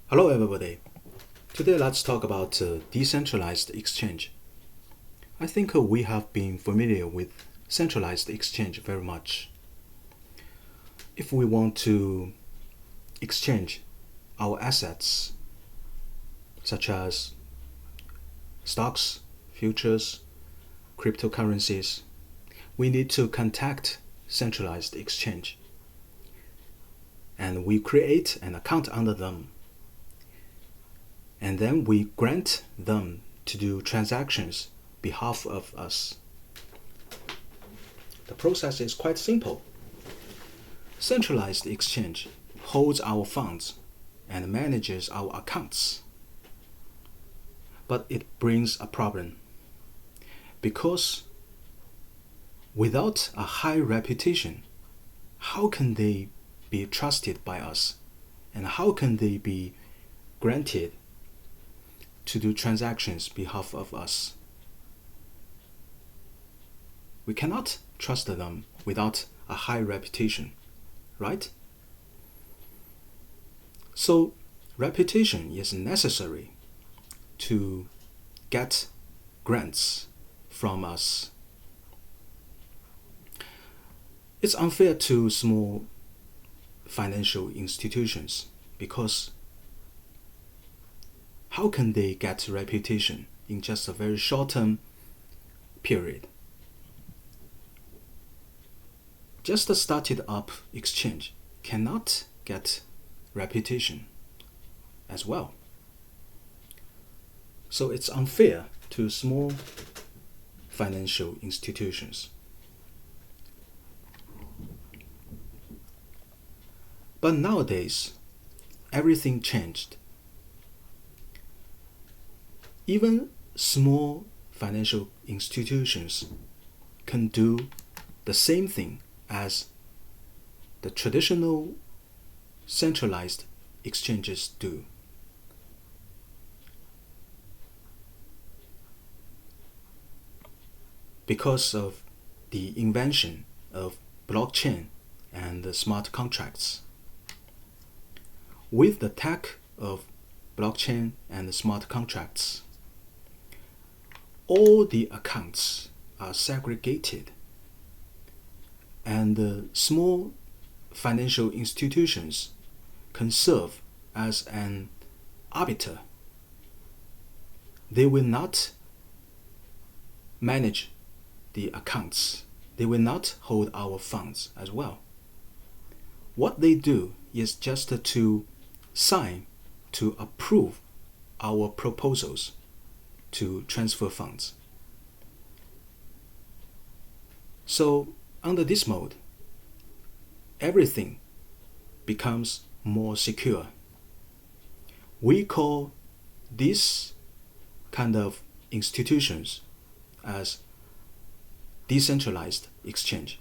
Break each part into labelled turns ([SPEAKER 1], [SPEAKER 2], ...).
[SPEAKER 1] Hello everybody. Today let's talk about decentralized exchange. I think we have been familiar with centralized exchange very much. If we want to exchange our assets such as stocks, futures, cryptocurrencies, we need to contact centralized exchange. And we create an account under them. And then we grant them to do transactions behalf of us. The process is quite simple. Centralized exchange holds our funds and manages our accounts. But it brings a problem because without a high reputation, how can they be trusted by us? And how can they be granted to do transactions behalf of us? We cannot trust them without a high reputation, right? So reputation is necessary to get grants from us. It's unfair to small financial institutions because how can they get reputation in just a very short-term period? Just a started up exchange cannot get reputation as well. So it's unfair to small financial institutions. But nowadays, everything changed. Even small financial institutions can do the same thing as the traditional centralized exchanges do. Because of the invention of blockchain and the smart contracts. With the tech of blockchain and the smart contracts, all the accounts are segregated, and the small financial institutions can serve as an arbiter. They will not manage the accounts. They will not hold our funds as well. What they do is just to sign to approve our proposals to transfer funds. So under this mode, everything becomes more secure. We call this kind of institutions as decentralized exchange.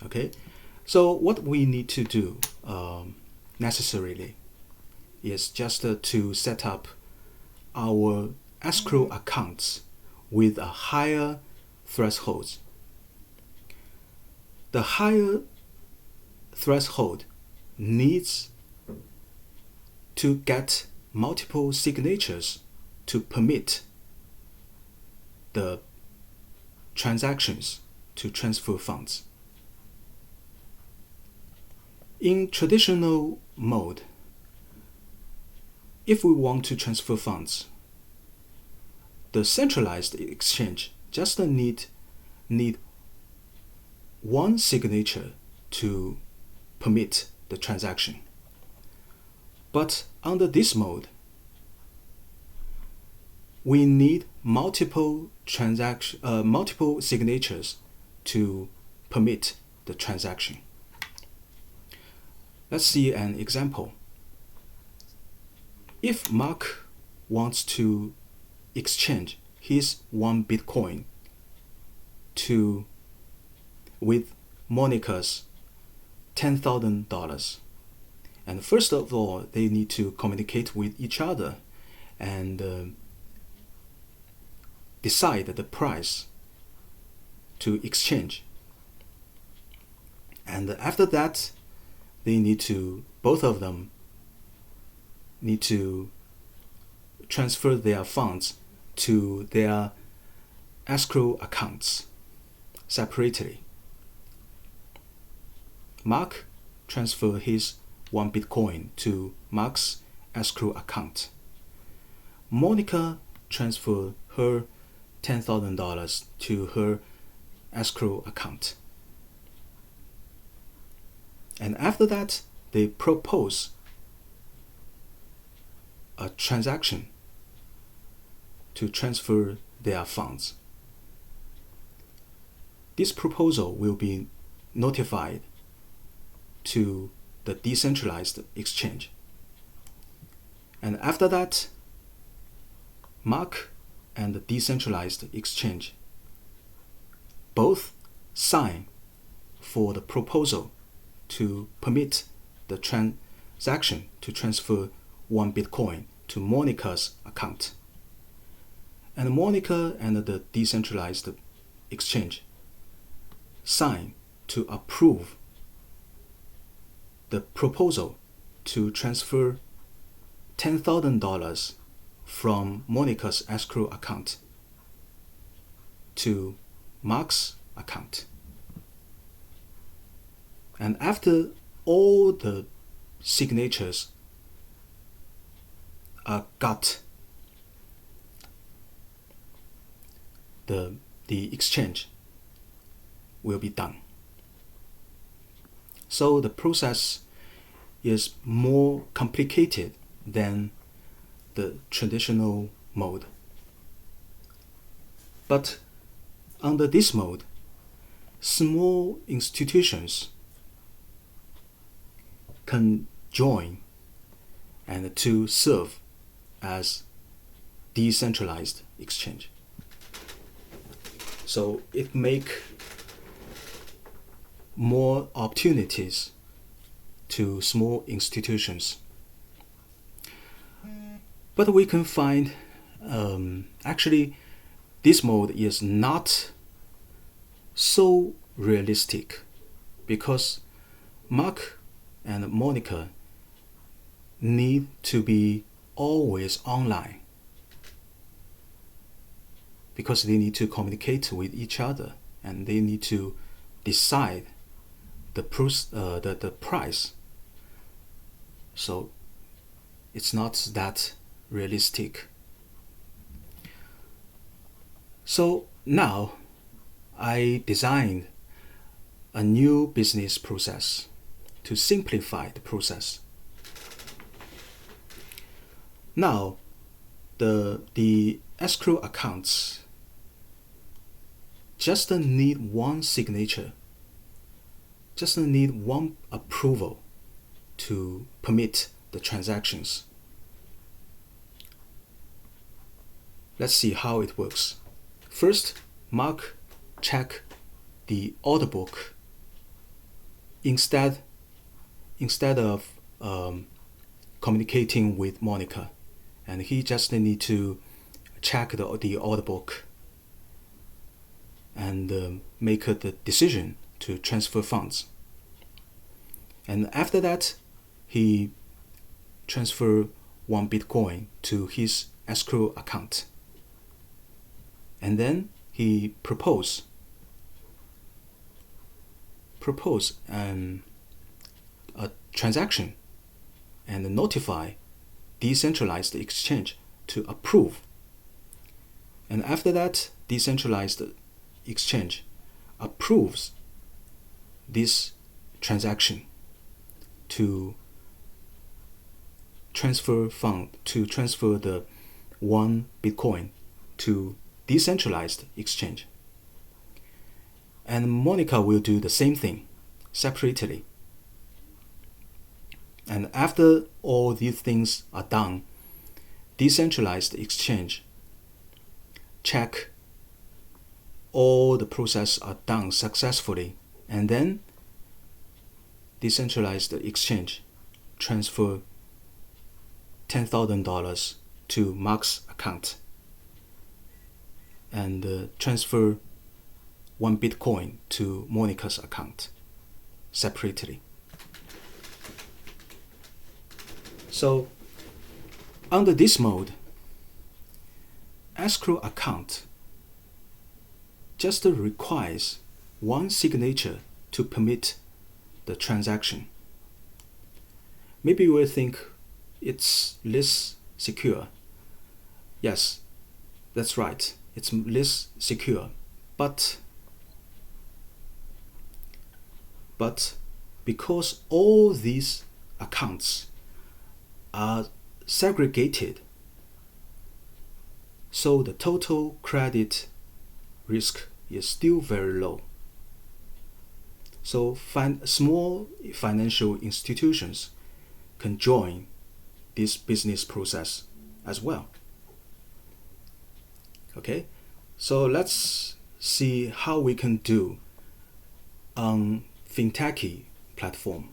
[SPEAKER 1] Okay, so what we need to do necessarily is just to set up our escrow accounts with a higher threshold. The higher threshold needs to get multiple signatures to permit the transactions to transfer funds. In traditional mode, if we want to transfer funds, the centralized exchange just need one signature to permit the transaction. But under this mode, we need multiple signatures to permit the transaction. Let's see an example. If Mark wants to exchange his 1 Bitcoin with Monica's $10,000, and first of all, they need to communicate with each other and decide the price to exchange. And after that, both of them need to transfer their funds to their escrow accounts separately. Mark transferred his 1 Bitcoin to Mark's escrow account. Monica transferred her $10,000 to her escrow account. And after that, they propose a transaction to transfer their funds. This proposal will be notified to the decentralized exchange. And after that, Mark and the decentralized exchange both sign for the proposal to permit the transaction to transfer 1 Bitcoin to Monica's account. And Monica and the decentralized exchange sign to approve the proposal to transfer $10,000 from Monica's escrow account to Mark's account. And after all the signatures are got, the exchange will be done. So the process is more complicated than the traditional mode. But under this mode, small institutions can join and to serve as decentralized exchange. So it make more opportunities to small institutions. But we can find actually this mode is not so realistic because Mark and Monica need to be always online because they need to communicate with each other and they need to decide the price. So it's not that realistic. So now I designed a new business process to simplify the process. Now the escrow accounts just need one signature, just need one approval to permit the transactions. Let's see how it works. First, Mark check the order book instead of communicating with Monica, and he just need to check the order book and make the decision to transfer funds. And after that, he transfer 1 Bitcoin to his escrow account. And then he propose a transaction and notify decentralized exchange to approve. And after that, decentralized exchange approves this transaction to transfer the 1 Bitcoin to decentralized exchange. And Monica will do the same thing separately. And after all these things are done, decentralized exchange check all the process are done successfully, and then decentralized exchange transfer $10,000 to Mark's account and transfer 1 Bitcoin to Monica's account separately. So under this mode, escrow account just requires one signature to permit the transaction. Maybe you will think it's less secure. Yes, that's right, it's less secure. But because all these accounts are segregated, so the total credit risk is still very low. So small financial institutions can join this business process as well. Okay, so let's see how we can do on Fintechee platform.